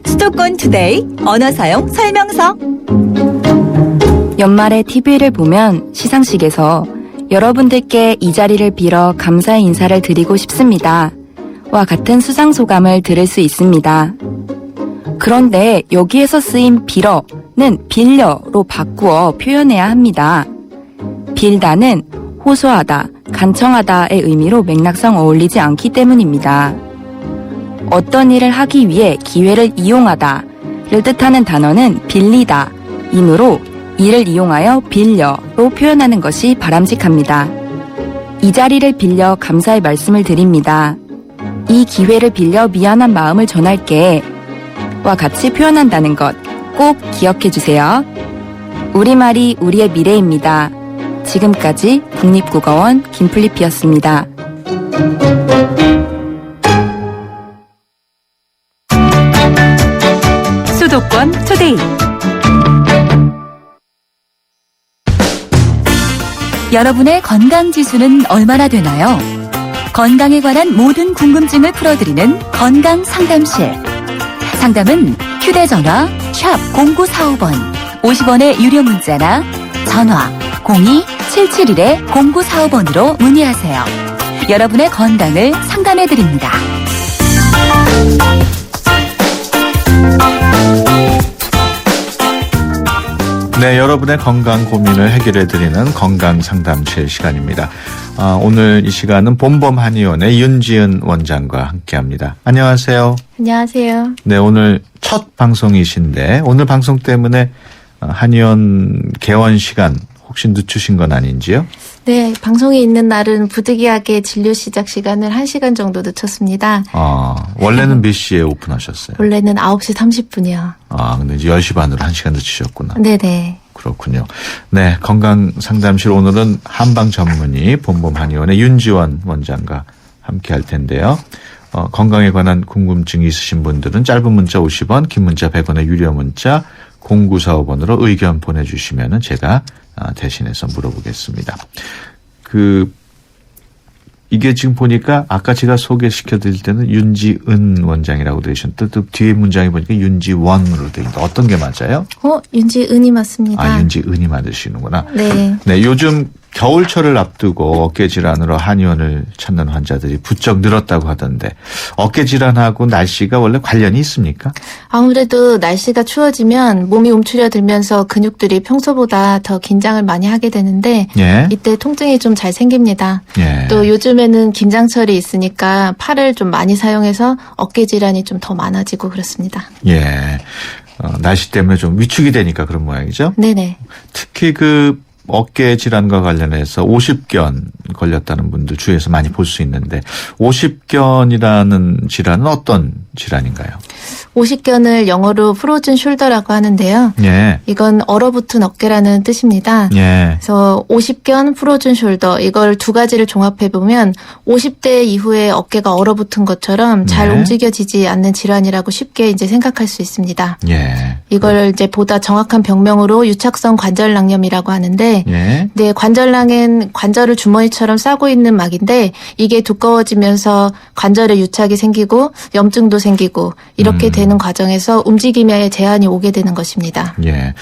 수도권 투데이 언어 사용 설명서. 연말에 TV를 보면 시상식에서 여러분들께 이 자리를 빌어 감사의 인사를 드리고 싶습니다. 와 같은 수상소감을 들을 수 있습니다. 그런데 여기에서 쓰인 빌어는 빌려로 바꾸어 표현해야 합니다. 빌다는 호소하다, 간청하다의 의미로 맥락상 어울리지 않기 때문입니다. 어떤 일을 하기 위해 기회를 이용하다를 뜻하는 단어는 빌리다 이므로 이를 이용하여 빌려로 표현하는 것이 바람직합니다. 이 자리를 빌려 감사의 말씀을 드립니다. 이 기회를 빌려 미안한 마음을 전할게 와 같이 표현한다는 것 꼭 기억해 주세요. 우리말이 우리의 미래입니다. 지금까지 국립국어원 김플리피였습니다. 수도권 투데이. 여러분의 건강 지수는 얼마나 되나요? 건강에 관한 모든 궁금증을 풀어드리는 건강 상담실. 상담은 휴대전화 샵 0945번 50원의 유료 문자나 전화 02-771-0945번으로 문의하세요. 여러분의 건강을 상담해드립니다. 네, 여러분의 건강 고민을 해결해드리는 건강상담실 시간입니다. 오늘 이 시간은 봄봄 한의원의 윤지은 원장과 함께합니다. 안녕하세요. 안녕하세요. 네, 오늘 첫 방송이신데 오늘 방송 때문에 한의원 개원 시간 혹시 늦추신 건 아닌지요? 네, 방송이 있는 날은 부득이하게 진료 시작 시간을 1시간 정도 늦췄습니다. 원래는 몇 시에 오픈하셨어요? 원래는 9시 30분이요. 근데 이제 10시 반으로 1시간 늦추셨구나. 네네. 그렇군요. 네, 건강상담실 오늘은 한방 전문의 봄봄 한의원의 윤지원 원장과 함께 할 텐데요. 건강에 관한 궁금증이 있으신 분들은 짧은 문자 50원, 긴 문자 100원의 유료 문자 0945번으로 의견 보내주시면 제가 대신해서 물어보겠습니다. 이게 지금 보니까 아까 제가 소개시켜 드릴 때는 윤지은 원장이라고 되셨는데 또 뒤에 문장에 보니까 윤지원으로 되어 있는데 어떤 게 맞아요? 윤지은이 맞습니다. 윤지은이 맞으시는구나. 네. 네, 요즘 겨울철을 앞두고 어깨 질환으로 한의원을 찾는 환자들이 부쩍 늘었다고 하던데 어깨 질환하고 날씨가 원래 관련이 있습니까? 아무래도 날씨가 추워지면 몸이 움츠려들면서 근육들이 평소보다 더 긴장을 많이 하게 되는데 예. 이때 통증이 좀 잘 생깁니다. 예. 또 요즘에는 김장철이 있으니까 팔을 좀 많이 사용해서 어깨 질환이 좀 더 많아지고 그렇습니다. 예. 날씨 때문에 좀 위축이 되니까 그런 모양이죠? 네네. 특히 어깨 질환과 관련해서 오십견 걸렸다는 분들 주위에서 많이 볼 수 있는데 오십견이라는 질환은 어떤 질환인가요? 오십견을 영어로 프로즌 숄더라고 하는데요. 예. 이건 얼어붙은 어깨라는 뜻입니다. 예. 그래서 오십견, 프로즌 숄더 이걸 두 가지를 종합해 보면 50대 이후에 어깨가 얼어붙은 것처럼 잘 네. 움직여지지 않는 질환이라고 쉽게 이제 생각할 수 있습니다. 예. 이걸 이제 보다 정확한 병명으로 유착성 관절낭염이라고 하는데 예. 네, 관절낭은 관절을 주머니처럼 싸고 있는 막인데 이게 두꺼워지면서 관절에 유착이 생기고 염증도 생기고 이렇게 되는 과정에서 움직임에 제한이 오게 되는 것입니다. 예.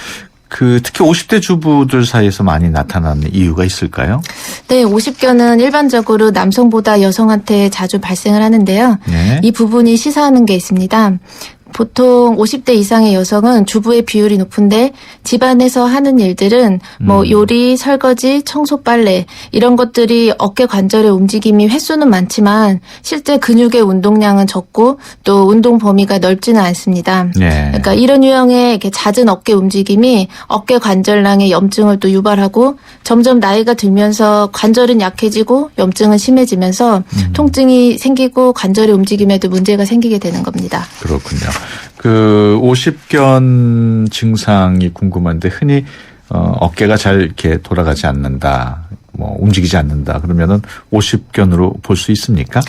특히 50대 주부들 사이에서 많이 나타나는 이유가 있을까요? 네, 오십견은 일반적으로 남성보다 여성한테 자주 발생을 하는데요. 네. 이 부분이 시사하는 게 있습니다. 보통 50대 이상의 여성은 주부의 비율이 높은데 집안에서 하는 일들은 요리, 설거지, 청소, 빨래 이런 것들이 어깨 관절의 움직임이 횟수는 많지만 실제 근육의 운동량은 적고 또 운동 범위가 넓지는 않습니다. 네. 그러니까 이런 유형의 이렇게 잦은 어깨 움직임이 어깨 관절낭의 염증을 또 유발하고 점점 나이가 들면서 관절은 약해지고 염증은 심해지면서 통증이 생기고 관절의 움직임에도 문제가 생기게 되는 겁니다. 그렇군요. 오십견 증상이 궁금한데 흔히 어깨가 잘 이렇게 돌아가지 않는다, 움직이지 않는다 그러면은 오십견으로 볼 수 있습니까?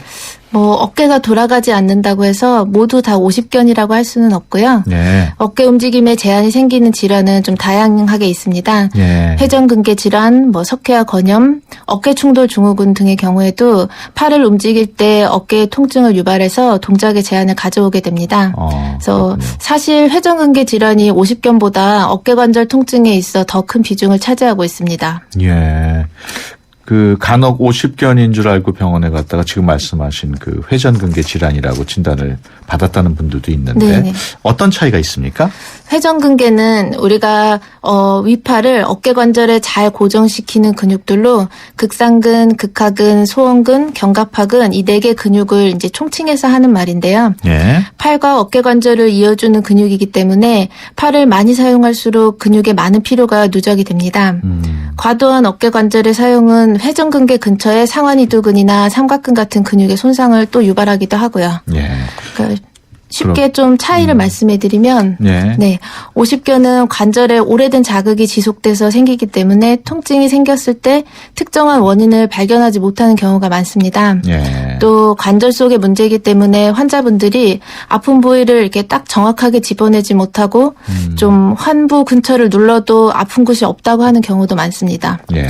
어깨가 돌아가지 않는다고 해서 모두 다 50견이라고 할 수는 없고요. 예. 어깨 움직임에 제한이 생기는 질환은 좀 다양하게 있습니다. 예. 회전근개 질환, 석회화 건염, 어깨 충돌 증후군 등의 경우에도 팔을 움직일 때 어깨의 통증을 유발해서 동작의 제한을 가져오게 됩니다. 그래서 사실 회전근개 질환이 50견보다 어깨관절 통증에 있어 더 큰 비중을 차지하고 있습니다. 예. 간혹 50견인 줄 알고 병원에 갔다가 지금 말씀하신 회전근개 질환이라고 진단을 받았다는 분들도 있는데 네네. 어떤 차이가 있습니까? 회전근개는 우리가 위팔을 어깨관절에 잘 고정시키는 근육들로 극상근, 극하근, 소원근, 견갑하근 이 4개 근육을 이제 총칭해서 하는 말인데요. 예. 팔과 어깨관절을 이어주는 근육이기 때문에 팔을 많이 사용할수록 근육에 많은 피로가 누적이 됩니다. 과도한 어깨관절의 사용은 회전근개 근처의 상완이두근이나 삼각근 같은 근육의 손상을 또 유발하기도 하고요. 예. 그러니까 쉽게 좀 차이를 말씀해드리면 예. 50견은 관절에 오래된 자극이 지속돼서 생기기 때문에 통증이 생겼을 때 특정한 원인을 발견하지 못하는 경우가 많습니다. 예. 또 관절 속의 문제이기 때문에 환자분들이 아픈 부위를 이렇게 딱 정확하게 집어내지 못하고 좀 환부 근처를 눌러도 아픈 곳이 없다고 하는 경우도 많습니다. 예.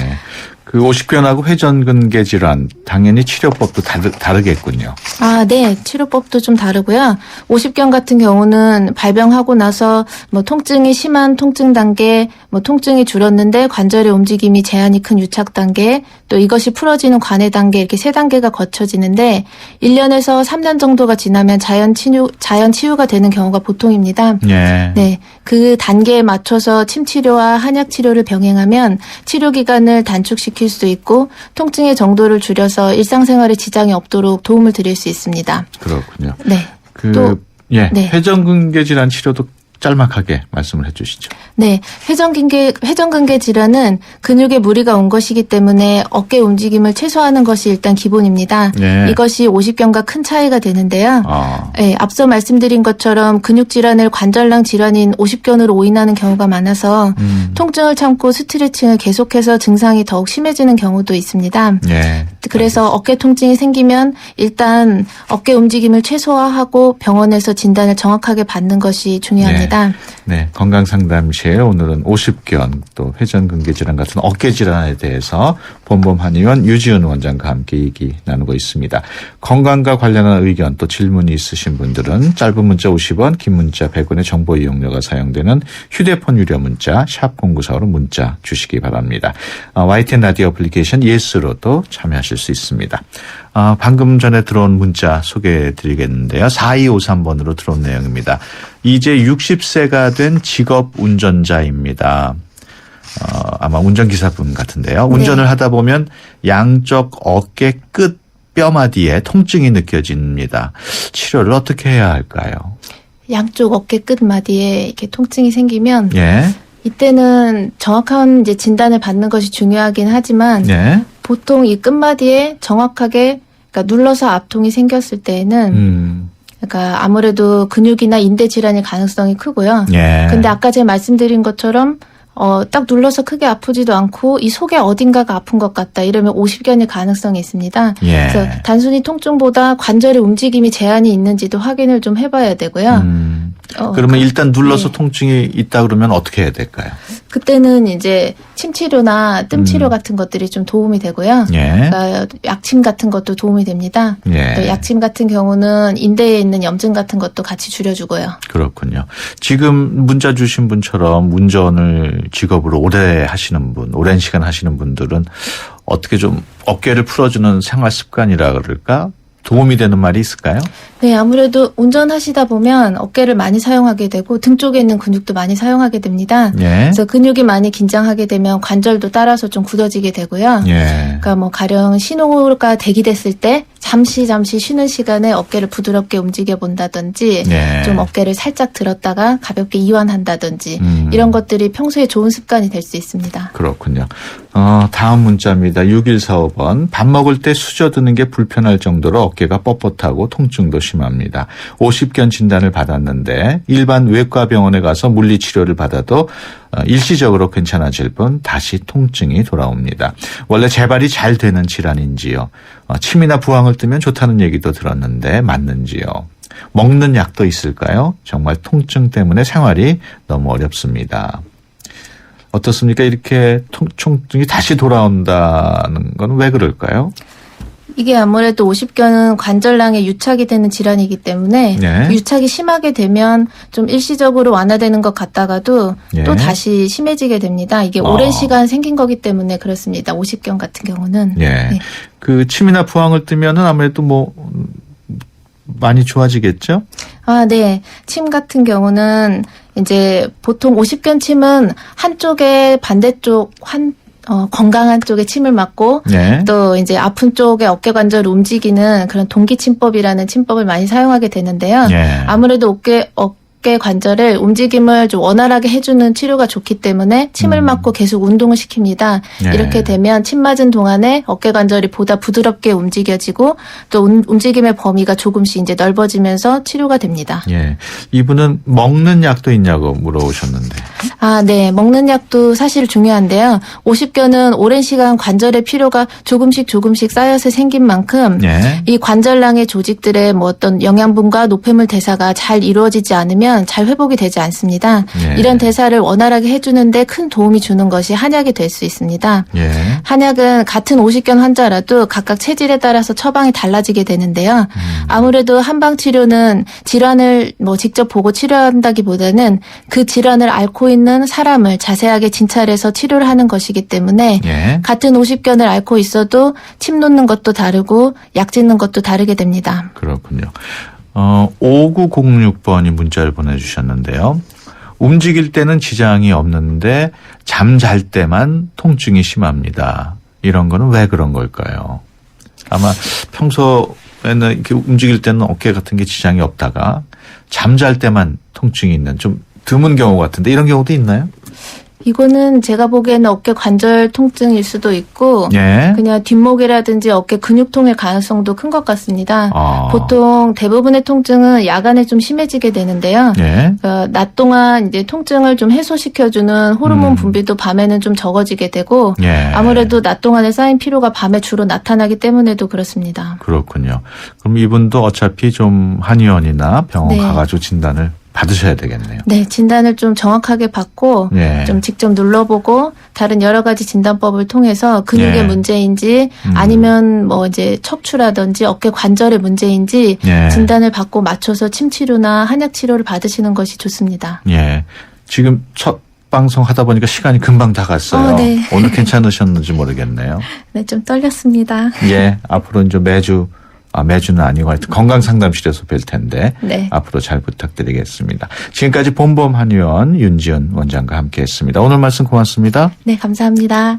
50견하고 회전근개 질환 당연히 치료법도 다르겠군요. 네. 치료법도 좀 다르고요. 50견 같은 경우는 발병하고 나서 통증이 심한 통증 단계, 통증이 줄었는데 관절의 움직임이 제한이 큰 유착 단계, 또 이것이 풀어지는 관해 단계 이렇게 3단계가 거쳐지는데 1년에서 3년 정도가 지나면 자연 치유가 되는 경우가 보통입니다. 예. 네. 그 단계에 맞춰서 침 치료와 한약 치료를 병행하면 치료 기간을 단축시킬 수도 있고 통증의 정도를 줄여서 일상생활에 지장이 없도록 도움을 드릴 수 있습니다. 그렇군요. 네. 네. 회전근개 질환 치료도 짤막하게 말씀을 해주시죠. 네. 회전근개 질환은 근육에 무리가 온 것이기 때문에 어깨 움직임을 최소화하는 것이 일단 기본입니다. 네. 이것이 50견과 큰 차이가 되는데요. 네, 앞서 말씀드린 것처럼 근육 질환을 관절낭 질환인 50견으로 오인하는 경우가 많아서 통증을 참고 스트레칭을 계속해서 증상이 더욱 심해지는 경우도 있습니다. 네. 그래서 어깨 통증이 생기면 일단 어깨 움직임을 최소화하고 병원에서 진단을 정확하게 받는 것이 중요합니다. 네, 건강상담실 오늘은 50견 또 회전근개 질환 같은 어깨 질환에 대해서 본범 한의원 유지은 원장과 함께 얘기 나누고 있습니다. 건강과 관련한 의견 또 질문이 있으신 분들은 짧은 문자 50원, 긴 문자 100원의 정보 이용료가 사용되는 휴대폰 유료 문자 샵 0945로 문자 주시기 바랍니다. YTN 라디오 애플리케이션 예스로도 참여하실 수 있습니다. 방금 전에 들어온 문자 소개해드리겠는데요. 4253번으로 들어온 내용입니다. 이제 60세가 된 직업 운전자입니다. 아마 운전기사분 같은데요. 운전을 하다 보면 양쪽 어깨 끝 뼈마디에 통증이 느껴집니다. 치료를 어떻게 해야 할까요? 양쪽 어깨 끝마디에 이렇게 통증이 생기면 예. 이때는 정확한 이제 진단을 받는 것이 중요하긴 하지만 예. 보통 이 끝마디에 정확하게 그러니까 눌러서 압통이 생겼을 때에는 그러니까 아무래도 근육이나 인대 질환일 가능성이 크고요. 예. 근데 아까 제가 말씀드린 것처럼 딱 눌러서 크게 아프지도 않고 이 속에 어딘가가 아픈 것 같다 이러면 50견일 가능성이 있습니다. 예. 그래서 단순히 통증보다 관절의 움직임이 제한이 있는지도 확인을 좀 해봐야 되고요. 그러면 일단 눌러서 통증이 있다 그러면 어떻게 해야 될까요? 그때는 이제 침 치료나 뜸 치료 같은 것들이 좀 도움이 되고요. 예. 그러니까 약침 같은 것도 도움이 됩니다. 예. 또 약침 같은 경우는 인대에 있는 염증 같은 것도 같이 줄여주고요. 그렇군요. 지금 문자 주신 분처럼 운전을 직업으로 오래 하시는 분, 오랜 시간 하시는 분들은 어떻게 좀 어깨를 풀어주는 생활 습관이라 그럴까? 도움이 되는 말이 있을까요? 네, 아무래도 운전하시다 보면 어깨를 많이 사용하게 되고 등 쪽에 있는 근육도 많이 사용하게 됩니다. 예. 그래서 근육이 많이 긴장하게 되면 관절도 따라서 좀 굳어지게 되고요. 예. 그러니까 가령 신호가 대기됐을 때 잠시 쉬는 시간에 어깨를 부드럽게 움직여 본다든지 예. 좀 어깨를 살짝 들었다가 가볍게 이완한다든지 이런 것들이 평소에 좋은 습관이 될 수 있습니다. 그렇군요. 다음 문자입니다. 6145번. 밥 먹을 때 수저드는 게 불편할 정도로 어깨가 뻣뻣하고 통증도 심합니다. 50견 진단을 받았는데 일반 외과 병원에 가서 물리치료를 받아도 일시적으로 괜찮아질 뿐 다시 통증이 돌아옵니다. 원래 재발이 잘 되는 질환인지요. 침이나 부항을 뜨면 좋다는 얘기도 들었는데 맞는지요. 먹는 약도 있을까요? 정말 통증 때문에 생활이 너무 어렵습니다. 어떻습니까? 이렇게 통증이 다시 돌아온다는 건 왜 그럴까요? 이게 아무래도 오십견은 관절낭에 유착이 되는 질환이기 때문에 네. 유착이 심하게 되면 좀 일시적으로 완화되는 것 같다가도 예. 또 다시 심해지게 됩니다. 이게 오랜 시간 생긴 거기 때문에 그렇습니다. 오십견 같은 경우는. 예. 네. 그 침이나 부항을 뜨면은 아무래도 뭐 많이 좋아지겠죠? 아, 네. 침 같은 경우는 이제 보통 오십견 침은 한쪽에 반대쪽 건강한 쪽에 침을 맞고 네. 또 이제 아픈 쪽에 어깨 관절을 움직이는 그런 동기침법이라는 침법을 많이 사용하게 되는데요. 네. 아무래도 어깨 관절을 움직임을 좀 원활하게 해주는 치료가 좋기 때문에 침을 맞고 계속 운동을 시킵니다. 네. 이렇게 되면 침 맞은 동안에 어깨 관절이 보다 부드럽게 움직여지고 또 움직임의 범위가 조금씩 이제 넓어지면서 치료가 됩니다. 예. 이분은 먹는 약도 있냐고 물어오셨는데. 아, 네. 먹는 약도 사실 중요한데요. 오십견은 오랜 시간 관절의 피로가 조금씩 쌓여서 생긴 만큼 예. 이 관절낭의 조직들의 뭐 어떤 영양분과 노폐물 대사가 잘 이루어지지 않으면 잘 회복이 되지 않습니다. 예. 이런 대사를 원활하게 해주는데 큰 도움이 주는 것이 한약이 될 수 있습니다. 예. 한약은 같은 오십견 환자라도 각각 체질에 따라서 처방이 달라지게 되는데요. 아무래도 한방 치료는 질환을 뭐 직접 보고 치료한다기보다는 그 질환을 앓고 있는 사람을 자세하게 진찰해서 치료를 하는 것이기 때문에 예. 같은 오십견을 앓고 있어도 침 놓는 것도 다르고 약 짓는 것도 다르게 됩니다. 그렇군요. 5906번이 문자를 보내주셨는데요. 움직일 때는 지장이 없는데 잠잘 때만 통증이 심합니다. 이런 거는 왜 그런 걸까요? 아마 평소에는 이렇게 움직일 때는 어깨 같은 게 지장이 없다가 잠잘 때만 통증이 있는 좀 드문 경우 같은데 이런 경우도 있나요? 이거는 제가 보기에는 어깨 관절 통증일 수도 있고 예. 그냥 뒷목이라든지 어깨 근육통일 가능성도 큰 것 같습니다. 보통 대부분의 통증은 야간에 좀 심해지게 되는데요. 예. 낮 동안 이제 통증을 좀 해소시켜주는 호르몬 분비도 밤에는 좀 적어지게 되고 예. 아무래도 낮 동안에 쌓인 피로가 밤에 주로 나타나기 때문에도 그렇습니다. 그렇군요. 그럼 이분도 어차피 좀 한의원이나 병원 네. 가가지고 진단을 받으셔야 되겠네요. 네, 진단을 좀 정확하게 받고 예. 좀 직접 눌러보고 다른 여러 가지 진단법을 통해서 근육의 예. 문제인지 아니면 뭐 이제 척추라든지 어깨 관절의 문제인지 예. 진단을 받고 맞춰서 침 치료나 한약 치료를 받으시는 것이 좋습니다. 예. 지금 첫 방송 하다 보니까 시간이 금방 다 갔어요. 네. 오늘 괜찮으셨는지 모르겠네요. 네, 좀 떨렸습니다. 예. 앞으로 이제 매주는 아니고 하여튼 건강상담실에서 뵐 텐데 네. 앞으로 잘 부탁드리겠습니다. 지금까지 봄봄 한의원 윤지은 원장과 함께했습니다. 오늘 말씀 고맙습니다. 네, 감사합니다.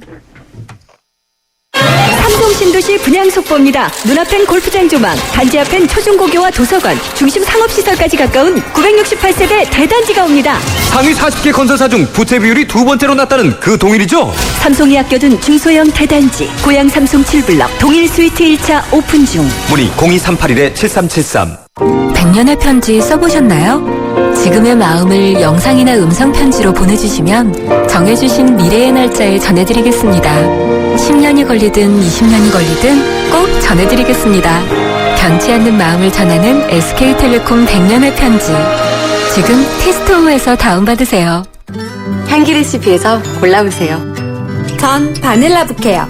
삼성신도시 분양속보입니다. 눈앞엔 골프장 조망, 단지 앞엔 초중고교와 도서관, 중심 상업시설까지 가까운 968세대 대단지가 옵니다. 상위 40개 건설사 중 부채 비율이 두 번째로 낮다는 그 동일이죠? 삼성이 아껴둔 중소형 대단지, 고양 삼성 7블럭 동일 스위트 1차 오픈 중. 문의 02381-7373. 100년의 편지 써보셨나요? 지금의 마음을 영상이나 음성 편지로 보내주시면 정해주신 미래의 날짜에 전해드리겠습니다. 10년이 걸리든 20년이 걸리든 꼭 전해드리겠습니다. 변치 않는 마음을 전하는 SK텔레콤 100년의 편지. 지금 티스토어에서 다운받으세요. 향기 레시피에서 골라보세요. 전 바닐라 부케요.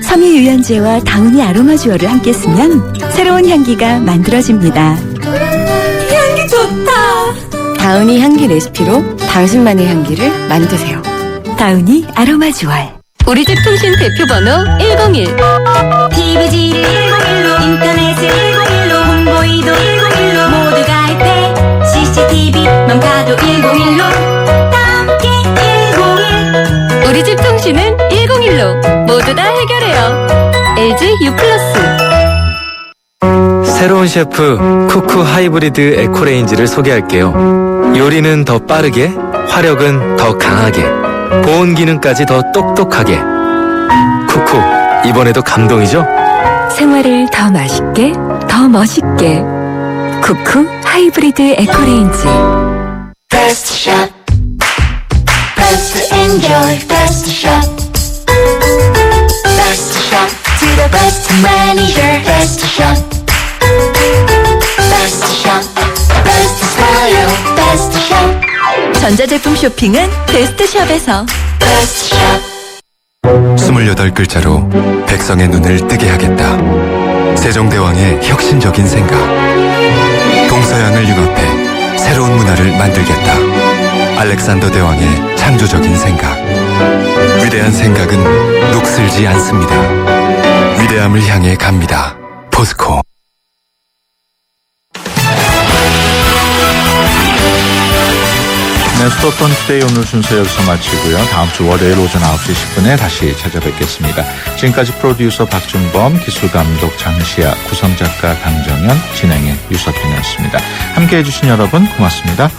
섬유 유연제와 다우니 아로마 듀얼을 함께 쓰면 새로운 향기가 만들어집니다. 향기 좋다. 다우니 향기 레시피로 당신만의 향기를 만드세요. 다우니 아로마 듀얼. 우리 집 통신 대표 번호 101. TV지를 101로 인터넷을 101로 홍보이도 101로 모두가 할 때 CCTV만 봐도 101로 함께 101. 우리 집 통신은 101로 모두 다 해결해요. LG U+. 새로운 셰프 쿠쿠 하이브리드 에코레인지를 소개할게요. 요리는 더 빠르게, 화력은 더 강하게, 보온 기능까지 더 똑똑하게. 쿠쿠, 이번에도 감동이죠? 생활을 더 맛있게, 더 멋있게. 쿠쿠 하이브리드 에코레인지. 베스트 샷 베스트 enjoy Best Shop. Best Shop to the best manager. Best Shop. Best Shop. Best smile. Best Shop. 전자제품 쇼핑은 베스트숍에서. Best Shop. 28글자로 백성의 눈을 뜨게 하겠다. 세종대왕의 혁신적인 생각. 동서양을 융합해 새로운 문화를 만들겠다. 알렉산더 대왕의 창조적인 생각. 위대한 생각은 녹슬지 않습니다. 위대함을 향해 갑니다. 포스코. 네, 수도권 투데이 오늘 순서 여기서 마치고요. 다음 주 월요일 오전 9시 10분에 다시 찾아뵙겠습니다. 지금까지 프로듀서 박준범, 기술감독 장시아, 구성작가 강정현, 진행의 유석현이었습니다. 함께해 주신 여러분 고맙습니다.